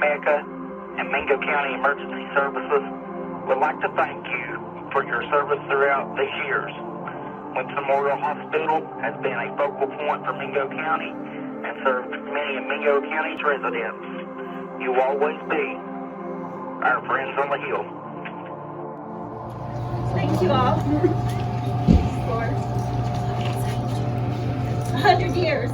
Mecca and Mingo County Emergency Services would like to thank you for your service throughout these years. Williamson Memorial Hospital has been a focal point for Mingo County and served many of Mingo County's residents. You will always be our friends on the hill. Thank you all for 100 years.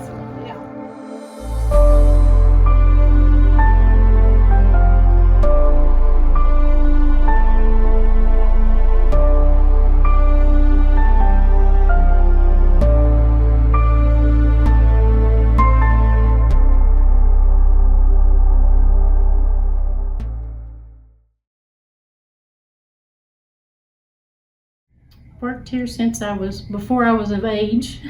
Worked here since before I was of age.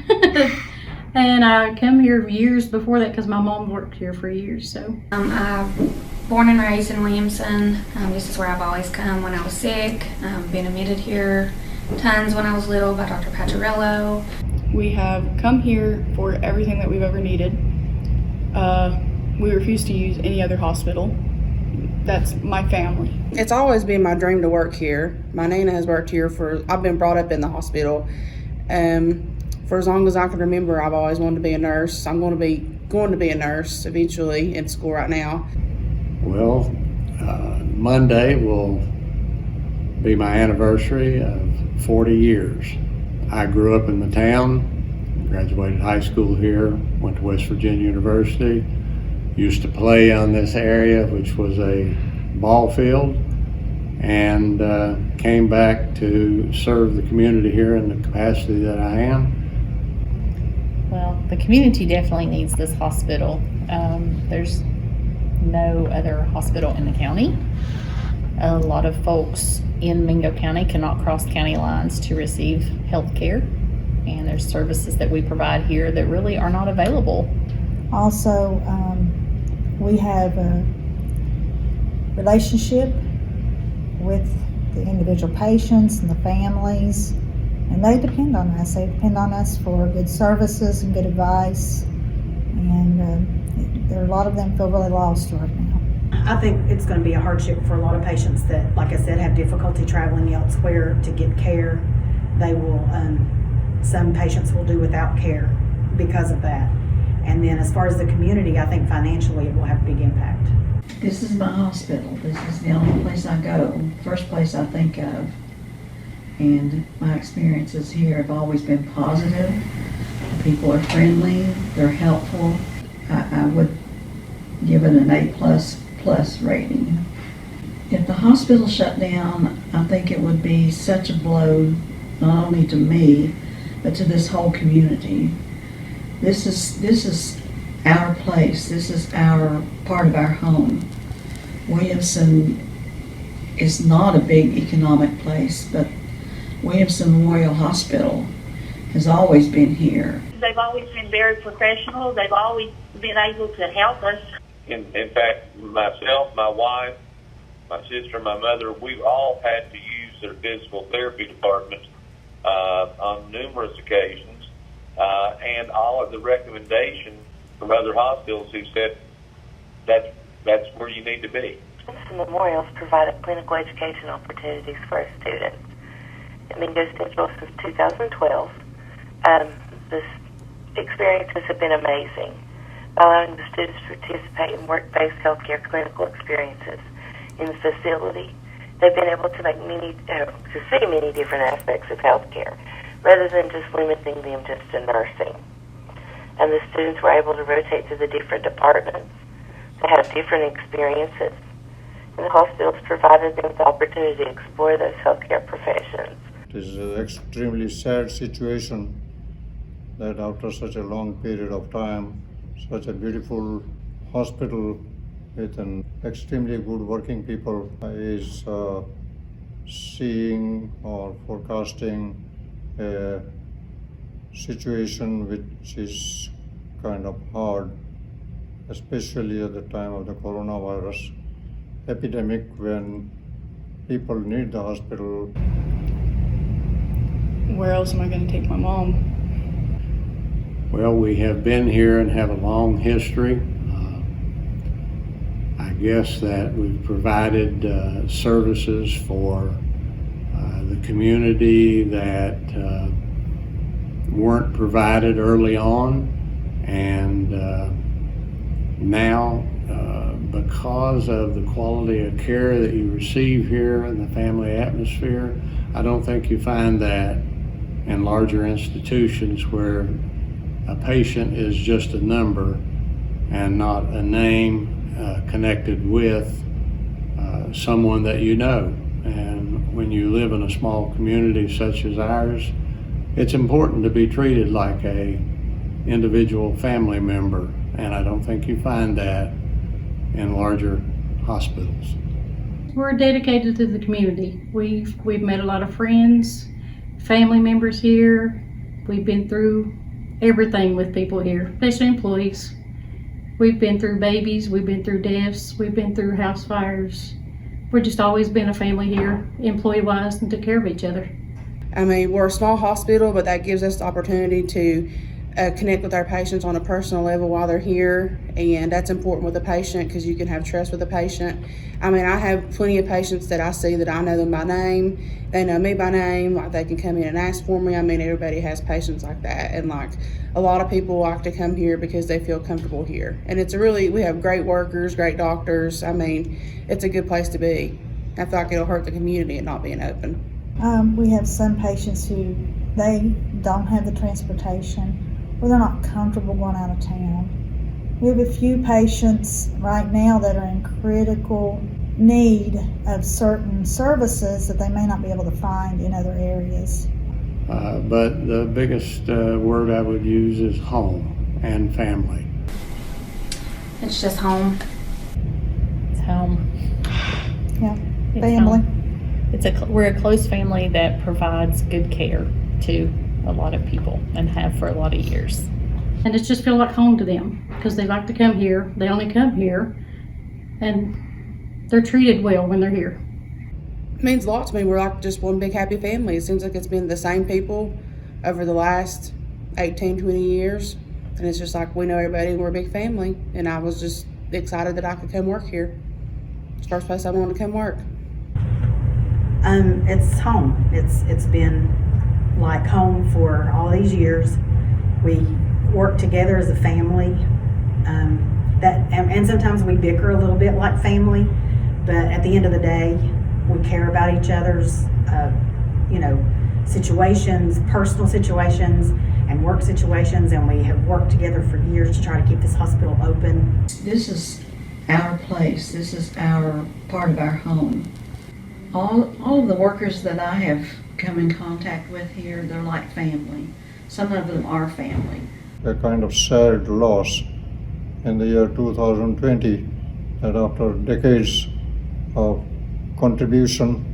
And I come here years before that because my mom worked here for years. So I'm born and raised in Williamson. This is where I've always come when I was sick. Been admitted here tons when I was little by Dr. Patriello. We have come here for everything that we've ever needed. We refuse to use any other hospital. That's my family. It's always been my dream to work here. My Nana has worked here I've been brought up in the hospital. For as long as I can remember, I've always wanted to be a nurse. I'm going to be a nurse eventually in school right now. Well, Monday will be my anniversary of 40 years. I grew up in the town, graduated high school here, went to West Virginia University, used to play on this area, which was a ball field, and came back to serve the community here in the capacity that I am. Well, the community definitely needs this hospital. There's no other hospital in the county. A lot of folks in Mingo County cannot cross county lines to receive health care, and there's services that we provide here that really are not available. Also, we have a relationship with the individual patients and the families, and they depend on us. They depend on us for good services and good advice, and there are a lot of them feel really lost right now. I think it's going to be a hardship for a lot of patients that, like I said, have difficulty traveling elsewhere to get care. They will, some patients will do without care because of that. And then as far as the community, I think financially it will have a big impact. This is my hospital. This is the only place I go, first place I think of. And my experiences here have always been positive. The people are friendly, they're helpful. I would give it an A++ rating. If the hospital shut down, I think it would be such a blow, not only to me, but to this whole community. This is our place. This is our part of our home. Williamson is not a big economic place, but Williamson Memorial Hospital has always been here. They've always been very professional. They've always been able to help us. In fact, myself, my wife, my sister, my mother, we've all had to use their physical therapy department on numerous occasions. And all of the recommendations from other hospitals who said that's where you need to be. Williamson Memorial's provided clinical education opportunities for its students. At Mingo Central since 2012, the experiences have been amazing, allowing the students to participate in work-based healthcare clinical experiences in the facility. They've been able to see many different aspects of healthcare, rather than just limiting them just to nursing. And the students were able to rotate through the different departments to have different experiences. And the hospitals provided them the opportunity to explore those healthcare professions. It is an extremely sad situation that after such a long period of time, such a beautiful hospital with an extremely good working people is seeing or forecasting a situation which is kind of hard, especially at the time of the coronavirus epidemic when people need the hospital. Where else am I going to take my mom? Well, we have been here and have a long history. I guess that we've provided services for the community that weren't provided early on, and now because of the quality of care that you receive here and the family atmosphere, I don't think you find that in larger institutions where a patient is just a number and not a name connected with someone that you know. And when you live in a small community such as ours, it's important to be treated like a individual family member, and I don't think you find that in larger hospitals. We're dedicated to the community. We've met a lot of friends, family members here. We've been through everything with people here, especially employees. We've been through babies, we've been through deaths, we've been through house fires. We've just always been a family here, employee-wise, and took care of each other. I mean, we're a small hospital, but that gives us the opportunity to connect with our patients on a personal level while they're here, and that's important with a patient because you can have trust with a patient. I mean, I have plenty of patients that I see that I know them by name, they know me by name, like they can come in and ask for me. I mean, everybody has patients like that, and like a lot of people like to come here because they feel comfortable here. And we have great workers, great doctors. I mean, it's a good place to be. I feel like it'll hurt the community at not being open. We have some patients who they don't have the transportation, or they're not comfortable going out of town. We have a few patients right now that are in critical need of certain services that they may not be able to find in other areas. But the biggest word I would use is home and family. It's just home. It's home. Yeah, It's family. home. We're a close family that provides good care to a lot of people and have for a lot of years. And it just feels like home to them because they like to come here. They only come here, and they're treated well when they're here. It means a lot to me. We're like just one big happy family. It seems like it's been the same people over the last 18, 20 years. And it's just like we know everybody and we're a big family. And I was just excited that I could come work here. It's the first place I wanted to come work. It's home. It's been like home for all these years. We work together as a family. And sometimes we bicker a little bit like family, but at the end of the day, we care about each other's, situations, personal situations, and work situations, and we have worked together for years to try to keep this hospital open. This is our place. This is our part of our home. All of the workers that I have come in contact with here, they're like family. Some of them are family. A kind of sad loss in the year 2020 that after decades of contribution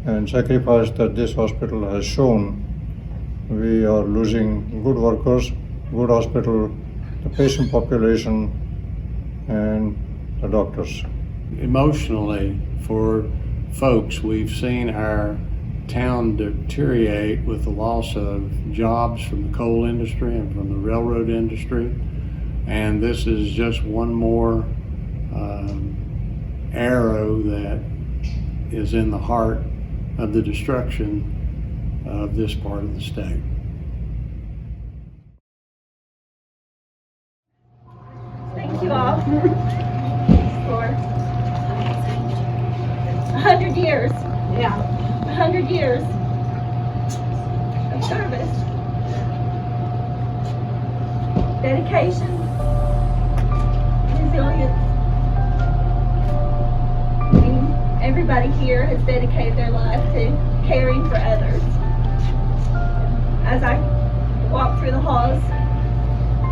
and sacrifice that this hospital has shown, we are losing good workers, good hospital, the patient population, and the doctors. Emotionally, for folks, we've seen our town deteriorate with the loss of jobs from the coal industry and from the railroad industry, and this is just one more arrow that is in the heart of the destruction of this part of the state. Thank you all for 100 years. Yeah. 100 years of service, dedication, resilience. I mean, everybody here has dedicated their life to caring for others. As I walk through the halls,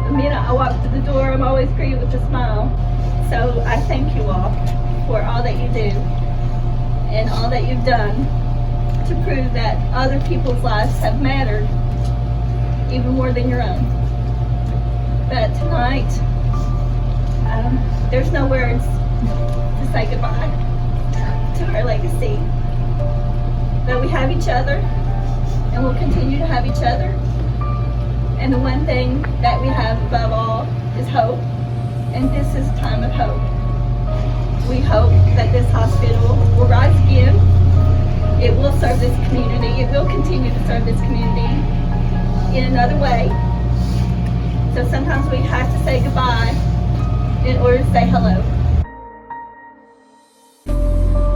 the minute I walk through the door, I'm always greeted with a smile. So I thank you all for all that you do and all that you've done to prove that other people's lives have mattered even more than your own. But tonight, there's no words to say goodbye to our legacy. But we have each other, and we'll continue to have each other. And the one thing that we have above all is hope, and this is a time of hope. We hope that this hospital will rise again. It will serve this community. It will continue to serve this community in another way. So sometimes we have to say goodbye in order to say hello.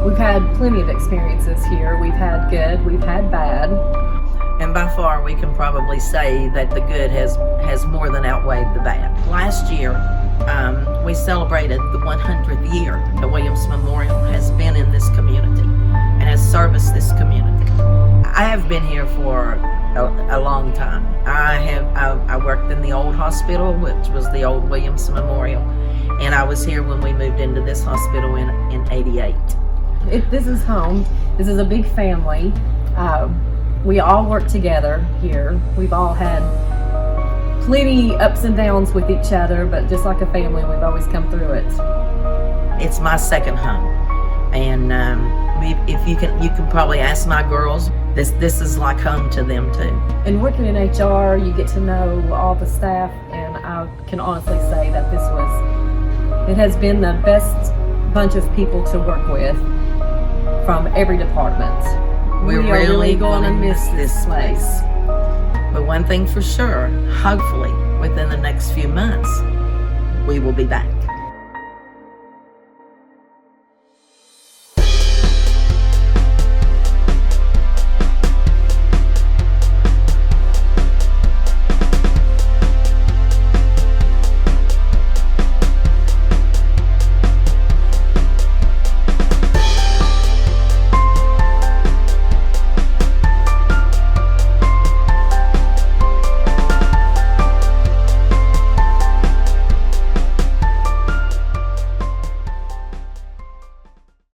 We've had plenty of experiences here. We've had good, we've had bad. And by far, we can probably say that the good has more than outweighed the bad. Last year, we celebrated the 100th year that Williamson Memorial has been in this community and has serviced this community. I have been here for a long time. I worked in the old hospital, which was the old Williamson Memorial, and I was here when we moved into this hospital in '88. This is home. This is a big family. We all work together here. We've all had plenty ups and downs with each other, but just like a family, we've always come through it. It's my second home, and if you can probably ask my girls. This is like home to them too. And working in HR, you get to know all the staff, and I can honestly say that it has been the best bunch of people to work with from every department. We're really going to miss this place. But one thing for sure, hopefully within the next few months, we will be back.